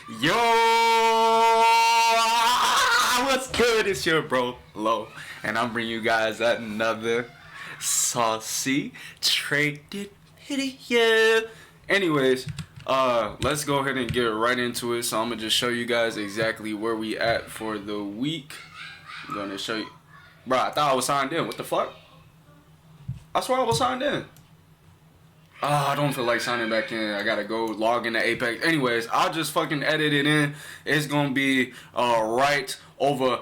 Yo, what's good? It's your bro Lo, and I'm bringing you guys another saucy traded video. Anyways, let's go ahead and get right into it. So I'm gonna just show you guys exactly where we at for the week. I'm gonna show you, bro. I thought I was signed in. What the fuck? I swear I was signed in. I don't feel like signing back in. I gotta go log into Apex. Anyways, I'll just fucking edit it in. It's gonna be right over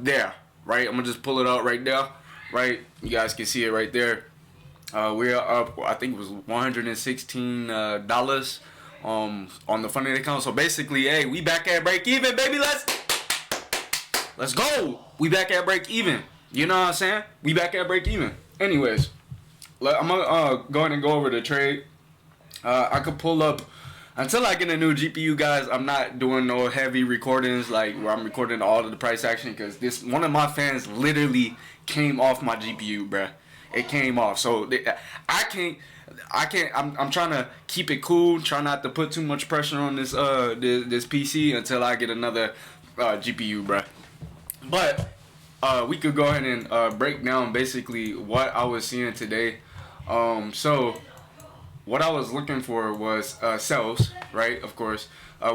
there. Right? I'm gonna just pull it out right there. Right? You guys can see it right there. We're up, I think it was $116 on the funding account. So basically, hey, we back at break even, baby. Let's go. We back at break even. You know what I'm saying? We back at break even. Anyways, I'm gonna go ahead and go over the trade. I could pull up until I get a new GPU, guys. I'm not doing no heavy recordings like where I'm recording all of the price action because this one of my fans literally came off my GPU, bruh. It came off, so I can't. I'm trying to keep it cool. Try not to put too much pressure on this this PC until I get another GPU, bruh. But we could go ahead and break down basically what I was seeing today. So what I was looking for was sells, right? Of course,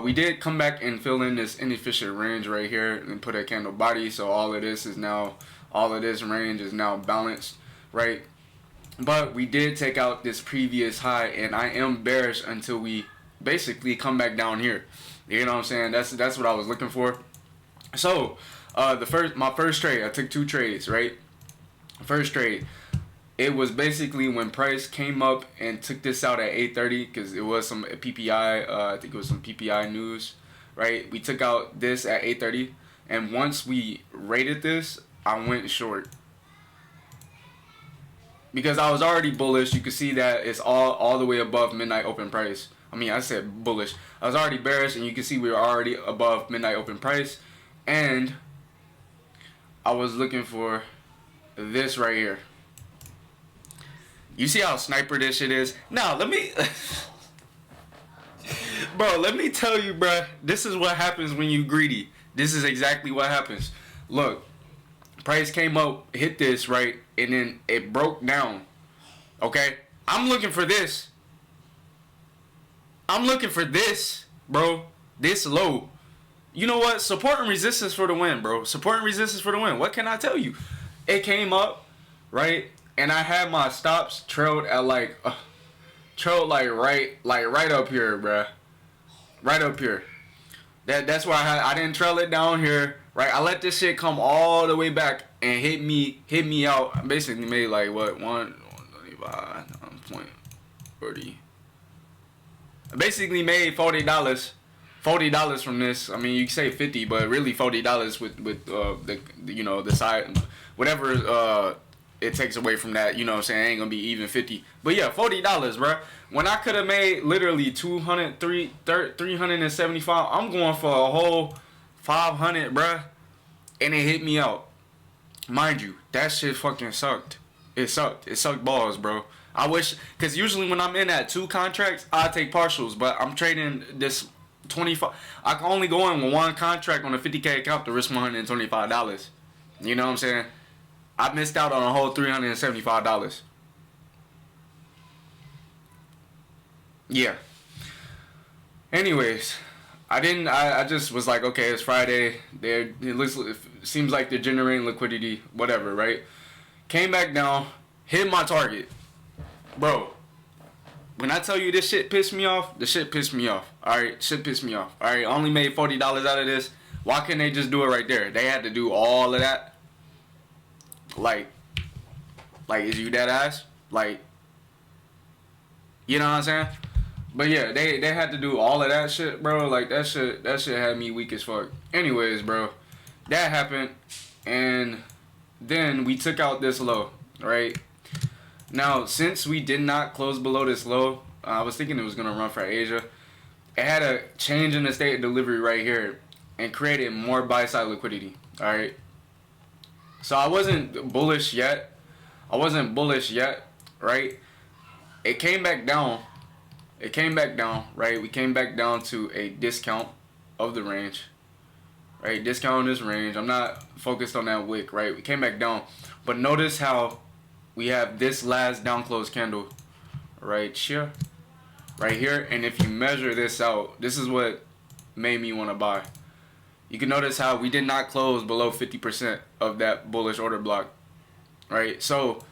we did come back and fill in this inefficient range right here and put a candle body. So all of this range is now balanced, right? But we did take out this previous high, and I am bearish until we basically come back down here. You know what I'm saying? That's what I was looking for. So my first trade, I took two trades, right? First trade, it was basically when price came up and took this out at 8:30 because it was some PPI. I think it was some PPI news, right? We took out this at 8:30, and once we rated this, I went short because I was already bullish. You can see that it's all the way above midnight open price. I mean, I said bullish. I was already bearish, and you can see we were already above midnight open price, and I was looking for this right here. You see how sniper this shit is? Now, let me tell you, bro. This is what happens when you greedy. This is exactly what happens. Look, price came up, hit this, right? And then it broke down. Okay? I'm looking for this. Bro. This low. You know what? Support and resistance for the win, bro. Support and resistance for the win. What can I tell you? It came up, right? And I had my stops trailed at right up here, bruh. Right up here. That's why I didn't trail it down here, right? I let this shit come all the way back and hit me out. I basically made like what 125.40. I basically made $40 from this. I mean, you can say 50, but really $40 with the side, whatever it takes away from that, you know what I'm saying, ain't gonna be even 50. But yeah, $40, bro. When I could have made literally 375, I'm going for a whole 500, bro. And it hit me out. Mind you, that shit fucking sucked. It sucked. It sucked balls, bro. I wish, because usually when I'm in at 2 contracts, I take partials, but I'm trading this 25. I can only go in with 1 contract on a 50K account to risk $125. You know what I'm saying? I missed out on a whole $375. Yeah. Anyways, I just was like, okay, it's Friday. It seems like they're generating liquidity, whatever, right? Came back down, hit my target. Bro, when I tell you this shit pissed me off, the shit pissed me off. Alright, shit pissed me off. Alright, I only made $40 out of this. Why couldn't they just do it right there? They had to do all of that. Like, is you dead ass? Like, you know what I'm saying? But yeah, they had to do all of that shit, bro. Like, that shit had me weak as fuck. Anyways, bro, that happened, and then we took out this low, right? Now, since we did not close below this low, I was thinking it was gonna run for Asia. It had a change in the state of delivery right here and created more buy side liquidity. All right. So I wasn't bullish yet, right? It came back down. it came back down, right? We came back down to a discount of the range, right? Discount on this range. I'm not focused on that wick, right? We came back down, but notice how we have this last down close candle right here, right here, and if you measure this out, this is what made me want to buy. You can notice how we did not close below 50% of that bullish order block, right? So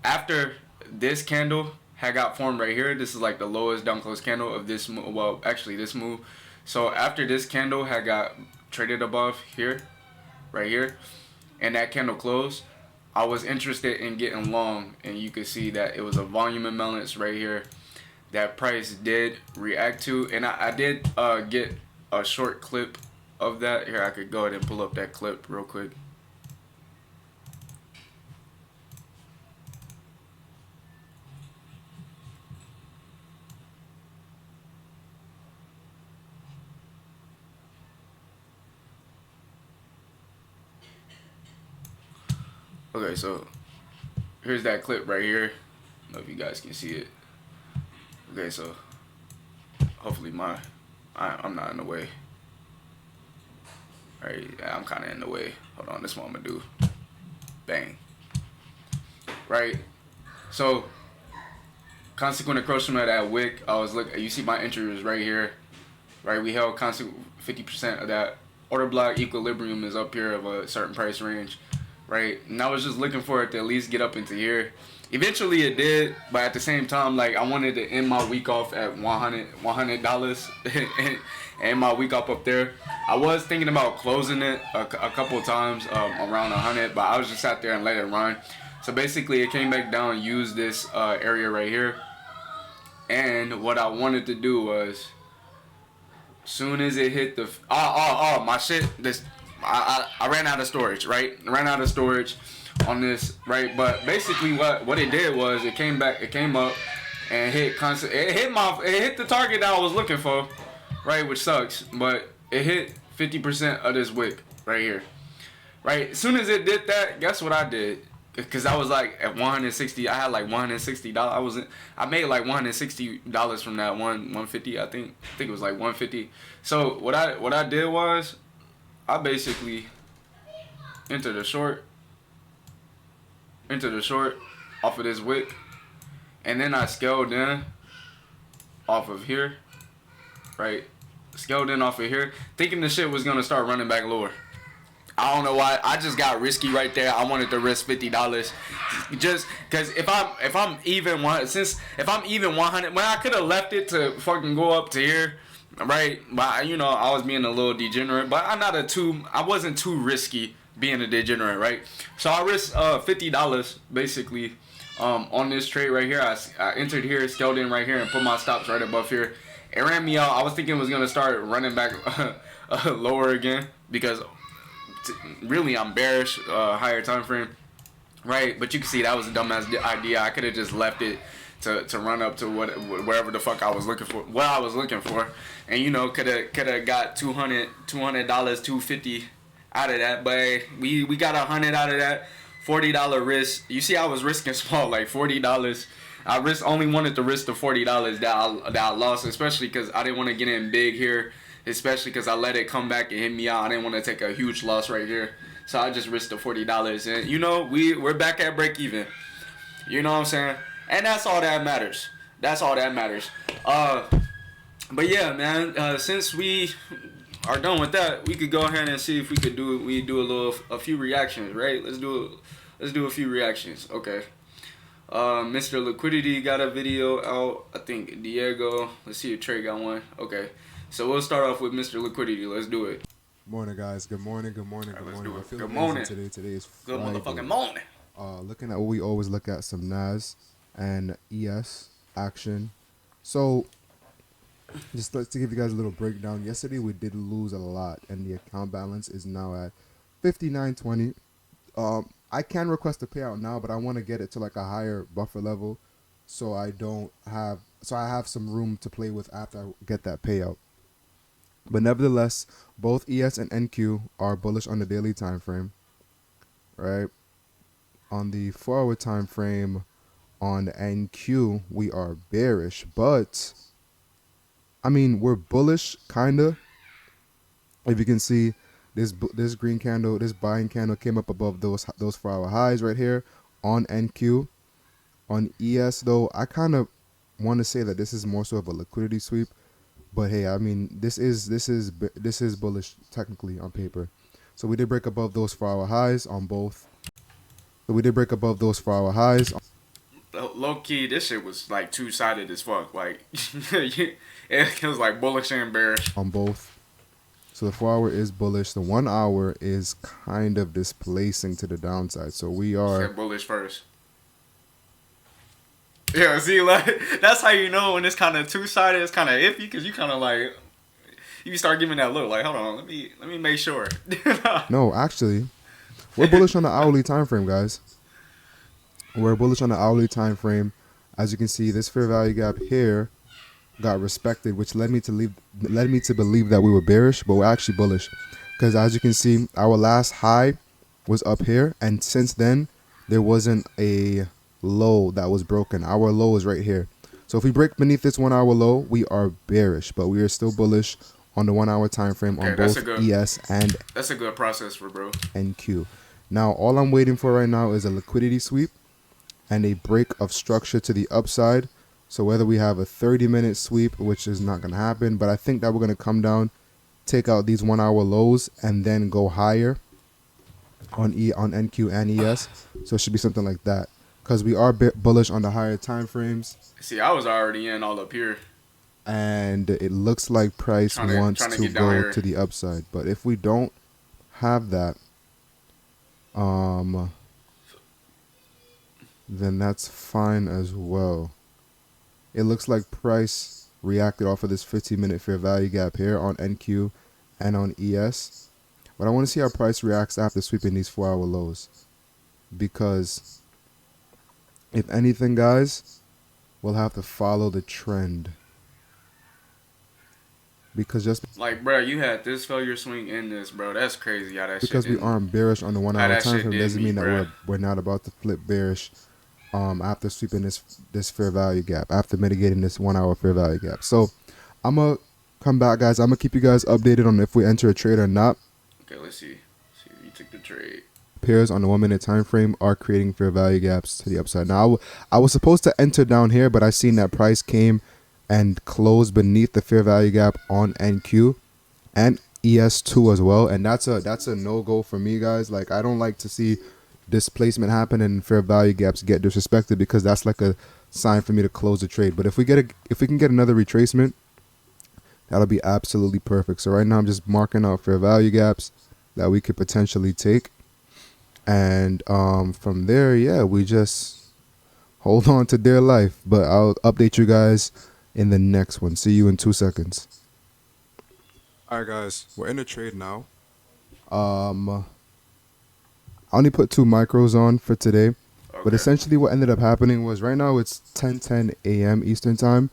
after this candle had got formed right here, this is like the lowest down close candle of this move. Well, actually this move. So after this candle had got traded above here, right here, and that candle closed, I was interested in getting long, and you could see that it was a volume imbalance right here that price did react to, and I did get a short clip of that. Here, I could go ahead and pull up that clip real quick. Okay, so here's that clip right here. I don't know if you guys can see it. Okay, so hopefully I'm not in the way. Alright, yeah, I'm kind of in the way. Hold on, this is what I'm gonna do. Bang. Right. So consequent encroachment of that wick, I was looking. You see my entry was right here. Right, we held constant 50% of that order block. Equilibrium is up here of a certain price range. Right, and I was just looking for it to at least get up into here. Eventually it did, but at the same time, like, I wanted to end my week off at $100 and end my week up there. I was thinking about closing it a couple of times around 100, but I was just sat there and let it run. So basically it came back down and used this area right here, and what I wanted to do was, soon as it hit the my shit, this I ran out of storage, right? I ran out of storage on this, right? But basically what it did was it came up and hit the target that I was looking for, right? Which sucks, but it hit 50% of this wick right here, right? As soon as it did that, guess what I did? Because I was like at 160, I had like $160. I made like $160 from that 150. I think it was like 150. So what I did was, I basically entered the short off of this wick, and then I scaled in off of here, right? Scaled in off of here, thinking the shit was gonna start running back lower. I don't know why. I just got risky right there. I wanted to risk $50, just because if I'm even 100, when I could have left it to fucking go up to here, right? But you know, I was being a little degenerate. But I wasn't too risky being a degenerate, right? So I risked $50 basically on this trade right here. I entered here, scaled in right here, and put my stops right above here. It ran me out. I was thinking it was gonna start running back lower again because. Really, I'm bearish, higher time frame, right? But you can see that was a dumbass idea. I could have just left it to run up to wherever the fuck I was looking for, and you know, could have got $200, $250 out of that. But we got 100 out of that. $40 risk. You see, I was risking small, like $40. I only wanted to risk the $40 that I lost, especially because I didn't want to get in big here. Especially because I let it come back and hit me out. I didn't want to take a huge loss right here. So I just risked the $40. And, you know, we're back at break even. You know what I'm saying? And that's all that matters. That's all that matters. But, yeah, man, since we are done with that, we could go ahead and see if we could do a few reactions, right? Let's do a few reactions. Okay. Mr. Liquidity got a video out. I think Diego. Let's see if Trey got one. Okay. So we'll start off with Mr. Liquidity. Let's do it. Morning, guys. Good morning. Good morning. Good morning. I feel good morning. Today is Good Friday. motherfucking morning. Looking at what we always look at, some NAS and ES action. So just to give you guys a little breakdown. Yesterday we did lose a lot, and the account balance is now at 59.20. I can request a payout now, but I want to get it to like a higher buffer level, so I have some room to play with after I get that payout. But nevertheless, both ES and NQ are bullish on the daily time frame, right? On the 4-hour time frame, On NQ, we are bearish, but I mean, we're bullish, kinda. If you can see, this green candle, this buying candle came up above those 4-hour highs right here on NQ. On ES though, I kind of want to say that this is more so of a liquidity sweep, but hey, I mean, this is bullish technically on paper. So we did break above those 4-hour highs on both. So we did break above those 4-hour highs. Low key, this shit was like two sided as fuck. Like it was like bullish and bearish on both. So the 4-hour is bullish. The 1-hour is kind of displacing to the downside. So we are bullish first. Yeah, see, like that's how you know when it's kind of two sided. It's kind of iffy because you kind of like you start giving that look. Like, hold on, let me make sure. No, actually, we're bullish on the hourly time frame, guys. We're bullish on the hourly time frame. As you can see, this fair value gap here got respected, which led me to believe that we were bearish, but we're actually bullish. Because as you can see, our last high was up here, and since then, there wasn't a low that was broken. Our low is right here. So if we break beneath this 1-hour low, we are bearish, but we are still bullish on the 1-hour time frame on both ES and that's a good process for bro NQ. Now, all I'm waiting for right now is a liquidity sweep and a break of structure to the upside. So whether we have a 30-minute sweep, which is not going to happen, but I think that we're going to come down, take out these 1-hour lows, and then go higher on NQ and ES. So it should be something like that, because we are bullish on the higher time frames. See, I was already in all up here, and it looks like price wants to go to the upside. But if we don't have that, then that's fine as well. It looks like price reacted off of this 15-minute fair value gap here on NQ and on ES. But I want to see how price reacts after sweeping these 4-hour lows. Because if anything, guys, we'll have to follow the trend. Because just like, bro, you had this failure swing in this, bro. That's crazy how that shit because we aren't bearish on the 1-hour time frame doesn't mean that we're not about to flip bearish after sweeping this fair value gap, after mitigating this 1-hour fair value gap. So I'm gonna come back, guys. I'm gonna keep you guys updated on if we enter a trade or not. Okay, let's see. You took the trade. Pairs on the 1-minute time frame are creating fair value gaps to the upside. Now I was supposed to enter down here, but I seen that price came and closed beneath the fair value gap on NQ and ES2 as well, and that's a no-go for me, guys. Like, I don't like to see displacement happen and fair value gaps get disrespected, because that's like a sign for me to close the trade. But if we can get another retracement, that'll be absolutely perfect. So right now I'm just marking out fair value gaps that we could potentially take, and from there, yeah, we just hold on to dear life. But I'll update you guys in the next one. See you in 2 seconds. All right, guys, we're in a trade now. I only put 2 micros on for today, but essentially what ended up happening was right now it's 10:10 a.m. Eastern time.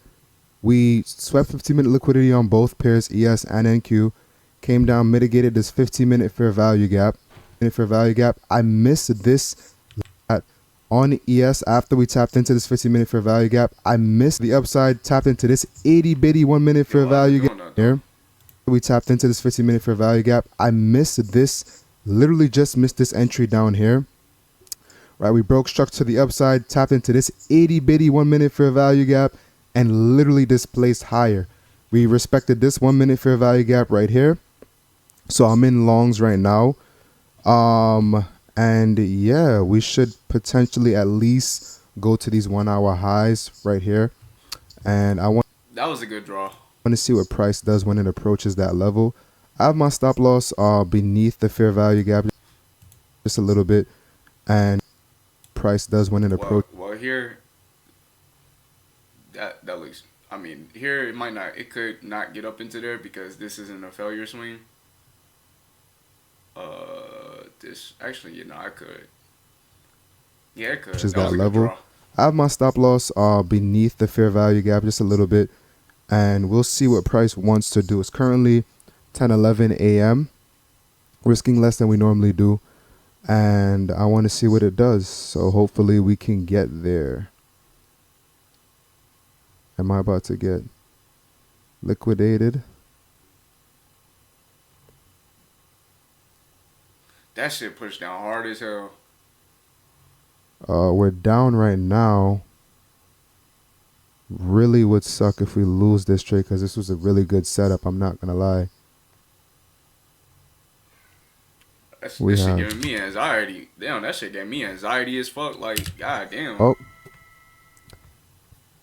We swept 15-minute liquidity on both pairs, ES and NQ, came down, mitigated this 15-minute fair value gap. I missed this on ES after we tapped into this 15-minute fair value gap. I missed the upside, tapped into this 80-bitty 1-minute fair value gap here. We tapped into this 15-minute fair value gap. I missed this, literally just missed this entry down here. Right, we broke structure to the upside, tapped into this 80-bitty 1-minute fair value gap, and literally displaced higher. We respected this 1-minute fair value gap right here. So I'm in longs right now. And yeah, we should potentially at least go to these 1-hour highs right here. And that was a good draw. I want to see what price does when it approaches that level. I have my stop loss beneath the fair value gap just a little bit, and price does when it approaches. Well, here that looks. I mean, here it could not get up into there because this isn't a failure swing. This actually, I could. Yeah, it could. Which is that level. I have my stop loss beneath the fair value gap just a little bit, and we'll see what price wants to do. It's currently 10:11 a.m. risking less than we normally do, and I want to see what it does. So hopefully we can get there. Am I about to get liquidated? That shit pushed down hard as hell. We're down right now. Really would suck if we lose this trade because this was a really good setup. I'm not gonna lie. This shit giving me anxiety. Damn, that shit gave me anxiety as fuck. Like, god damn. Oh,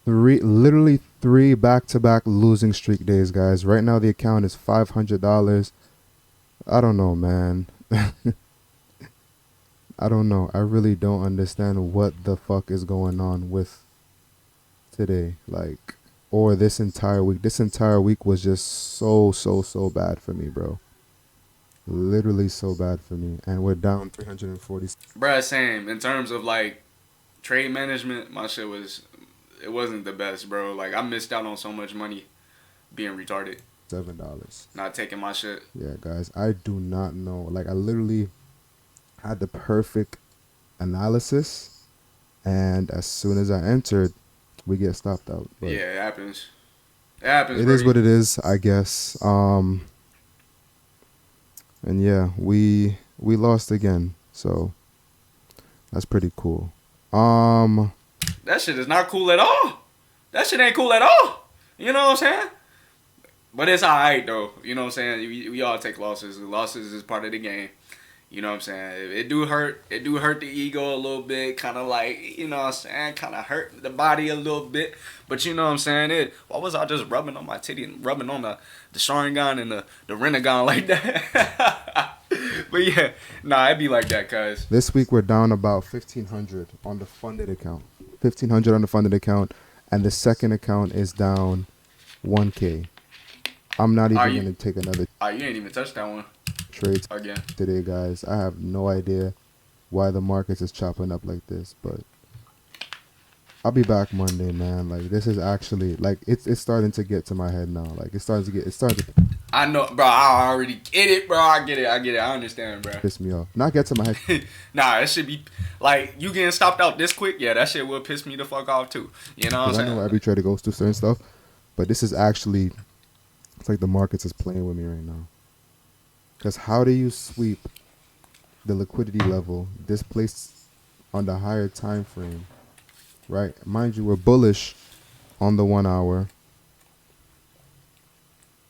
literally three back-to-back losing streak days, guys. Right now the account is $500. I don't know, man. I don't know. I really don't understand what the fuck is going on with today, like, or this entire week. This entire week was just so bad for me, bro. Literally so bad for me. And we're down 340. Bruh, same. In terms of like trade management, my shit it wasn't the best, bro. Like, I missed out on so much money being retarded. $7. Not taking my shit. Yeah, guys, I do not know. Like, I literally had the perfect analysis, and as soon as I entered, we get stopped out. But yeah, it happens. It happens. It is what it is, I guess. And yeah, we lost again, so that's pretty cool. That shit is not cool at all. That shit ain't cool at all. You know what I'm saying? But it's alright though. You know what I'm saying? We all take losses. Losses is part of the game. You know what I'm saying? It do hurt. It do hurt the ego a little bit. Kind of like, you know what I'm saying? Kind of hurt the body a little bit. But you know what I'm saying? Why was I just rubbing on my titty and rubbing on the Sharingan and the Renegon like that? But yeah, nah, it be like that, cuz. This week we're down about 1,500 on the funded account. 1,500 on the funded account. And the second account is down 1K. I'm not even going to take another you ain't even touched that one. Trades again today, guys. I have no idea why the markets is chopping up like this, but I'll be back Monday, man. Like, this is actually, like, it's starting to get to my head now. Like, it's starting to I know, bro. I already get it, bro. I get it. I understand, bro. Piss me off. Not get to my head. Nah, it should be like, you getting stopped out this quick. Yeah, that shit will piss me the fuck off too. You know what I'm saying? I know every trader goes through certain stuff, but this is actually, it's like the markets is playing with me right now. Because how do you sweep the liquidity level displaced on the higher time frame, right? Mind you, we're bullish on the 1 hour.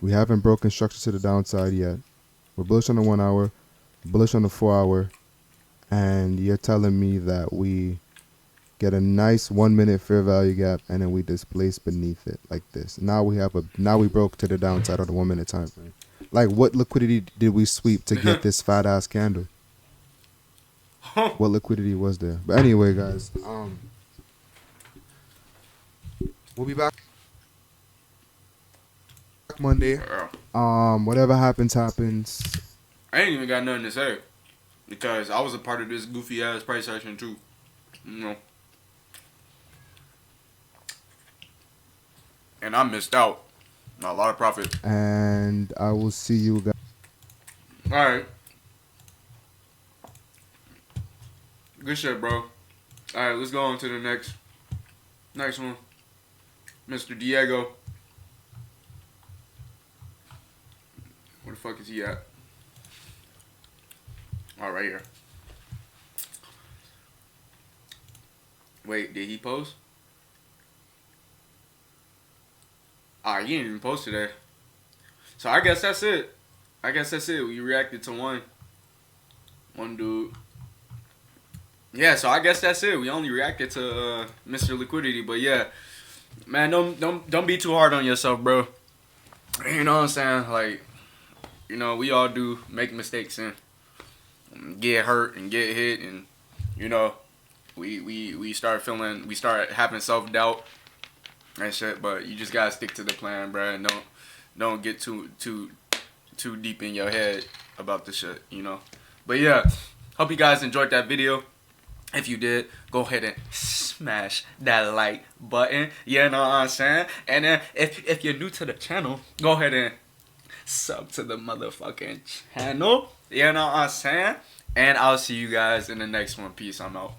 We haven't broken structure to the downside yet. We're bullish on the 1 hour, bullish on the 4 hour, and you're telling me that we get a nice 1 minute fair value gap and then we displace beneath it like this. Now we broke to the downside on the 1 minute time frame. Like, what liquidity did we sweep to get this fat ass candle? What liquidity was there? But anyway, guys, we'll be back Monday. Whatever happens. I ain't even got nothing to say because I was a part of this goofy ass price action too. You know. And I missed out. Not a lot of profit. And I will see you guys. Alright. Good shit, bro. Alright, let's go on to the next one. Mr. Diego. Where the fuck is he at? Oh, right here. Wait, did he post? He didn't even post today. So I guess that's it. We reacted to one dude. Yeah, so I guess that's it. We only reacted to Mr. Liquidity, but yeah, man, don't be too hard on yourself, bro. You know what I'm saying? Like, you know, we all do make mistakes and get hurt and get hit, and you know, we start having self-doubt and shit. But you just gotta stick to the plan, bro, and don't get too deep in your head about the shit, you know. But yeah, hope you guys enjoyed that video. If you did, go ahead and smash that like button. You know what I'm saying? And then if you're new to the channel, go ahead and sub to the motherfucking channel. You know what I'm saying? And I'll see you guys in the next one. Peace. I'm out.